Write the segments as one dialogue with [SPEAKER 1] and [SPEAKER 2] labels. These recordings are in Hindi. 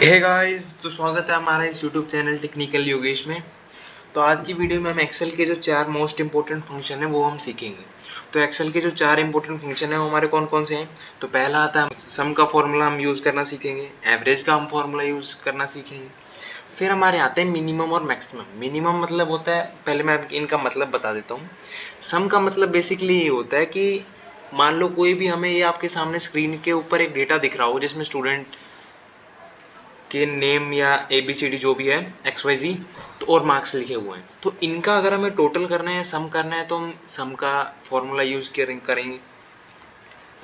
[SPEAKER 1] हे गाइस, तो स्वागत है हमारा इस यूट्यूब चैनल टेक्निकल योगेश में। तो आज की वीडियो में हम एक्सेल के जो 4 मोस्ट इंपॉर्टेंट फंक्शन है वो हम सीखेंगे। तो एक्सेल के जो 4 इंपॉर्टेंट फंक्शन है वो हमारे कौन कौन से हैं। तो पहला आता है सम का फॉर्मूला हम यूज़ करना सीखेंगे, एवरेज का हम फॉर्मूला यूज़ करना सीखेंगे। फिर हमारे आते हैं मिनिमम और मैक्सिमम। मिनिमम मतलब होता है, पहले मैं इनका मतलब बता देता हूँ। सम का मतलब बेसिकली ये होता है कि मान लो कोई भी हमें ये आपके सामने स्क्रीन के ऊपर एक डेटा दिख रहा हो जिसमें स्टूडेंट के नेम या ABCD जो भी है XYZ तो और मार्क्स लिखे हुए हैं, तो इनका अगर हमें टोटल करना है, सम करना है, तो हम सम का फॉर्मूला यूज़ करेंगे।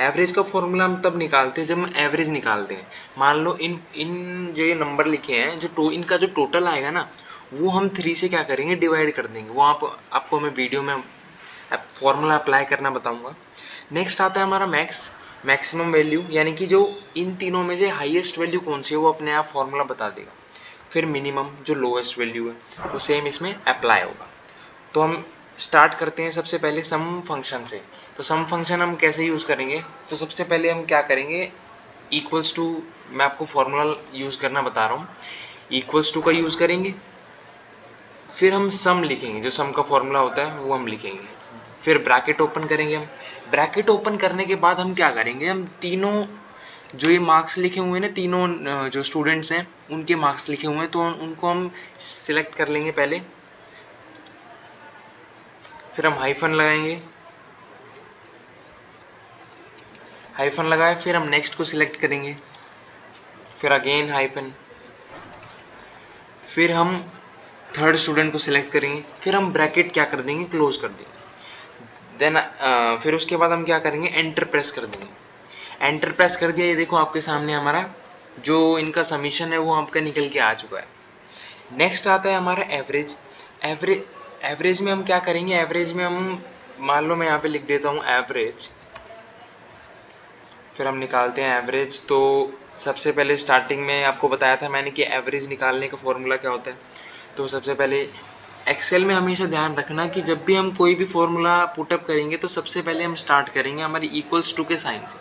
[SPEAKER 1] एवरेज का फॉर्मूला हम तब निकालते हैं जब हम एवरेज निकालते हैं। मान लो इन इन जो ये नंबर लिखे हैं, इनका जो टोटल आएगा ना, वो हम 3 से क्या करेंगे, डिवाइड कर देंगे। वो आपको मैं वीडियो में फॉर्मूला अप्लाई करना बताऊंगा। नेक्स्ट आता है हमारा मैक्सिमम वैल्यू, यानी कि जो इन तीनों में से हाईएस्ट वैल्यू कौन सी है वो अपने आप फॉर्मूला बता देगा। फिर मिनिमम जो लोएस्ट वैल्यू है, तो सेम इसमें अप्लाई होगा। तो हम स्टार्ट करते हैं सबसे पहले सम फंक्शन से। तो सम फंक्शन हम कैसे यूज़ करेंगे, तो सबसे पहले हम क्या करेंगे, इक्वल्स टू, मैं आपको फॉर्मूला यूज़ करना बता रहा हूँ, इक्वल्स टू का यूज़ करेंगे। फिर हम सम लिखेंगे, जो सम का फॉर्मूला होता है वो हम लिखेंगे। फिर ब्रैकेट ओपन करेंगे हम। ब्रैकेट ओपन करने के बाद हम क्या करेंगे, हम तीनों जो ये मार्क्स लिखे हुए हैं ना, तीनों जो स्टूडेंट्स हैं उनके मार्क्स लिखे हुए हैं, तो उनको हम सिलेक्ट कर लेंगे पहले। फिर हम हाइफन लगाएंगे, हाइफन लगाए, फिर हम नेक्स्ट को सिलेक्ट करेंगे, फिर अगेन हाइफन, फिर हम थर्ड स्टूडेंट को सिलेक्ट करेंगे, फिर हम ब्रैकेट क्या कर देंगे, क्लोज कर देंगे। देन फिर उसके बाद हम क्या करेंगे, एंटर प्रेस कर देंगे। एंटर प्रेस कर दिया, ये देखो आपके सामने हमारा जो इनका समीशन है वो आपका निकल के आ चुका है। नेक्स्ट आता है हमारा एवरेज। एवरेज एवरेज में हम क्या करेंगे, एवरेज में हम मान लो मैं यहाँ पे लिख देता हूँ एवरेज, फिर हम निकालते हैं एवरेज। तो सबसे पहले स्टार्टिंग में आपको बताया था मैंने कि एवरेज निकालने का फॉर्मूला क्या होता है। तो सबसे पहले एक्सेल में हमेशा ध्यान रखना कि जब भी हम कोई भी फॉर्मूला पुटअप करेंगे तो सबसे पहले हम स्टार्ट करेंगे हमारी इक्वल्स टू के साइन से।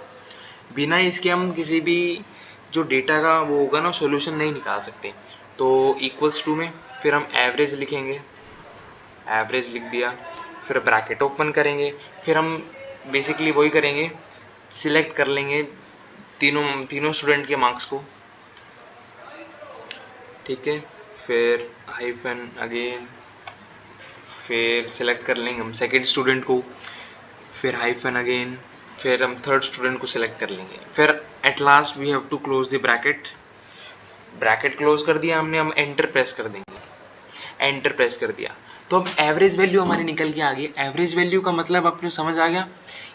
[SPEAKER 1] बिना इसके हम किसी भी जो डेटा का वो होगा ना, सॉल्यूशन नहीं निकाल सकते। तो इक्वल्स टू में फिर हम एवरेज लिखेंगे, एवरेज लिख दिया, फिर ब्रैकेट ओपन करेंगे। फिर हम बेसिकली वही करेंगे, सिलेक्ट कर लेंगे तीनों तीनों स्टूडेंट के मार्क्स को, ठीक है। फिर हाइफन अगेन, फिर सिलेक्ट कर लेंगे हम सेकेंड स्टूडेंट को, फिर हाइफन अगेन, फिर हम थर्ड स्टूडेंट को सिलेक्ट कर लेंगे। फिर at last we have to close the bracket. Bracket close कर दिया हमने, हम एंटर प्रेस कर देंगे, एंटर प्रेस कर दिया। तो अब एवरेज वैल्यू हमारी निकल के आ गई। एवरेज वैल्यू का मतलब आपको समझ आ गया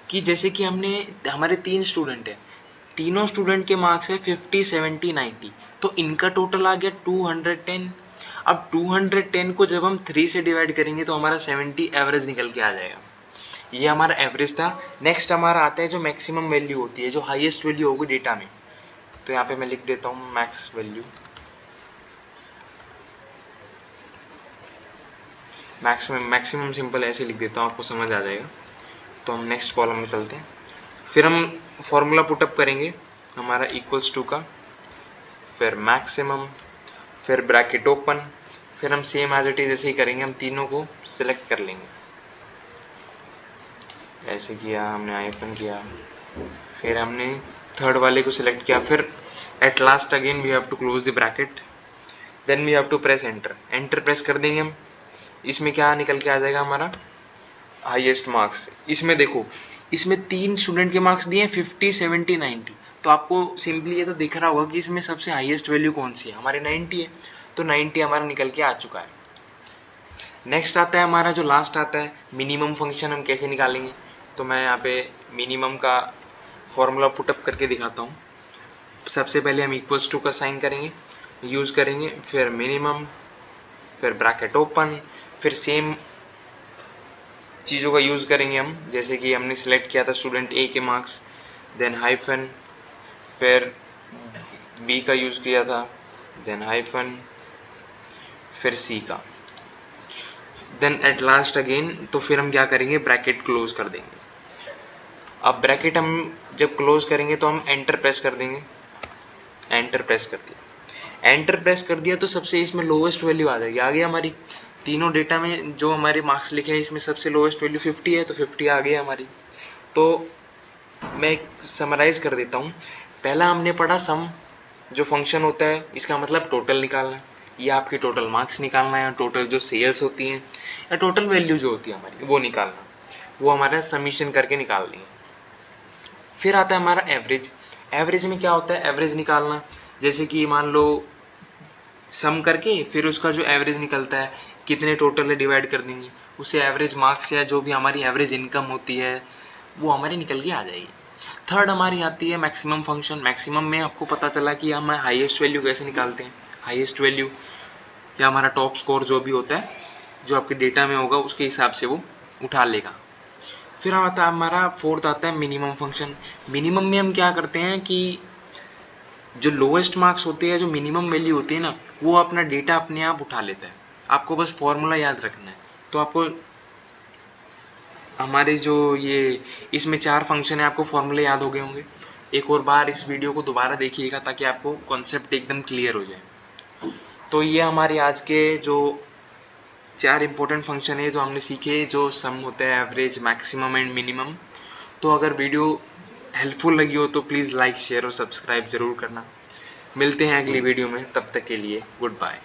[SPEAKER 1] कि जैसे कि हमने, हमारे 3 स्टूडेंट हैं, तीनों स्टूडेंट के मार्क्स है 50, 70, 90, तो इनका टोटल आ गया 210। अब 210 को जब हम 3 से डिवाइड करेंगे तो हमारा 70 एवरेज निकल के आ जाएगा। ये हमारा एवरेज था। नेक्स्ट हमारा आता है जो मैक्सिमम वैल्यू होती है, जो हाईएस्ट वैल्यू होगी डेटा में। तो यहाँ पे मैं लिख देता हूँ मैक्स वैल्यू, मैक्सिमम सिंपल ऐसे लिख देता हूँ, आपको समझ आ जाएगा। तो हम नेक्स्ट कॉलम में चलते हैं। फिर हम फॉर्मूला पुटअप करेंगे हमारा इक्वल्स टू का, फिर मैक्सिमम, फिर ब्रैकेट ओपन, फिर हम सेम एज इट इज ऐसे ही करेंगे, हम तीनों को सिलेक्ट कर लेंगे। ऐसे किया हमने, आइकन किया, फिर हमने थर्ड वाले को सिलेक्ट किया, फिर at last again we have to close the bracket, then we have to press enter. Enter press कर देंगे हम। इसमें क्या निकल के आ जाएगा हमारा हाईएस्ट मार्क्स। इसमें देखो, इसमें 3 स्टूडेंट के मार्क्स दिए हैं 50, 70, 90। तो आपको सिंपली ये तो दिख रहा होगा कि इसमें सबसे हाईएस्ट वैल्यू कौन सी है, हमारे 90 है। तो 90 हमारा निकल के आ चुका है। नेक्स्ट आता है हमारा जो लास्ट आता है मिनिमम फंक्शन, हम कैसे निकालेंगे। तो मैं यहाँ पे मिनिमम का फॉर्मूला पुटअप करके दिखाता हूँ। सबसे पहले हम इक्वल्स टू का साइन करेंगे, यूज़ करेंगे, फिर मिनिमम, फिर ब्रैकेट ओपन, फिर सेम चीज़ों का यूज़ करेंगे हम, जैसे कि हमने सिलेक्ट किया था स्टूडेंट ए के मार्क्स, देन हाइफन, फिर बी का यूज़ किया था, देन हाइफन, फिर सी का, देन एट लास्ट अगेन। तो फिर हम क्या करेंगे, ब्रैकेट क्लोज कर देंगे। अब ब्रैकेट हम जब क्लोज करेंगे तो हम एंटर प्रेस कर देंगे, एंटर प्रेस कर दिया। एंटर प्रेस कर दिया तो सबसे इसमें लोवेस्ट वैल्यू आ जाएगी। आ गई हमारी तीनों डेटा में जो हमारे मार्क्स लिखे हैं इसमें सबसे लोवेस्ट वैल्यू 50 है, तो 50 आ गई हमारी। तो मैं समराइज कर देता हूँ। पहला हमने पढ़ा सम, जो फंक्शन होता है इसका मतलब टोटल निकालना है, या आपकी टोटल मार्क्स निकालना है, या टोटल जो सेल्स होती हैं या टोटल वैल्यू जो होती है हमारी वो निकालना, वो हमारा समीशन करके निकालनी है। फिर आता है हमारा एवरेज। एवरेज में क्या होता है, एवरेज निकालना, जैसे कि मान लो सम करके फिर उसका जो एवरेज निकलता है कितने टोटल है डिवाइड कर देंगे, उससे एवरेज मार्क्स या जो भी हमारी एवरेज इनकम होती है वो हमारी निकल के आ जाएगी। थर्ड हमारी आती है मैक्सिमम फंक्शन। मैक्सिमम में आपको पता चला कि हम हाईएस्ट वैल्यू कैसे निकालते हैं। हाईएस्ट वैल्यू या हमारा टॉप स्कोर जो भी होता है जो आपके डेटा में होगा उसके हिसाब से वो उठा लेगा। फिर आता है हमारा फोर्थ आता है मिनिमम फंक्शन। मिनिमम में हम क्या करते हैं कि जो लोएस्ट मार्क्स होते हैं, जो मिनिमम वैल्यू होती है ना, वो अपना डेटा अपने आप उठा लेता है। आपको बस फॉर्मूला याद रखना है। तो आपको हमारे जो ये इसमें 4 फंक्शन है, आपको फॉर्मूले याद हो गए होंगे। एक और बार इस वीडियो को दोबारा देखिएगा ताकि आपको कॉन्सेप्ट एकदम क्लियर हो जाए। तो ये हमारे आज के जो 4 इंपॉर्टेंट फंक्शन है जो हमने सीखे, जो सम होता है, एवरेज, मैक्सिमम एंड मिनिमम। तो अगर वीडियो हेल्पफुल लगी हो तो प्लीज़ लाइक, शेयर और सब्सक्राइब ज़रूर करना। मिलते हैं अगली वीडियो में, तब तक के लिए गुड बाय।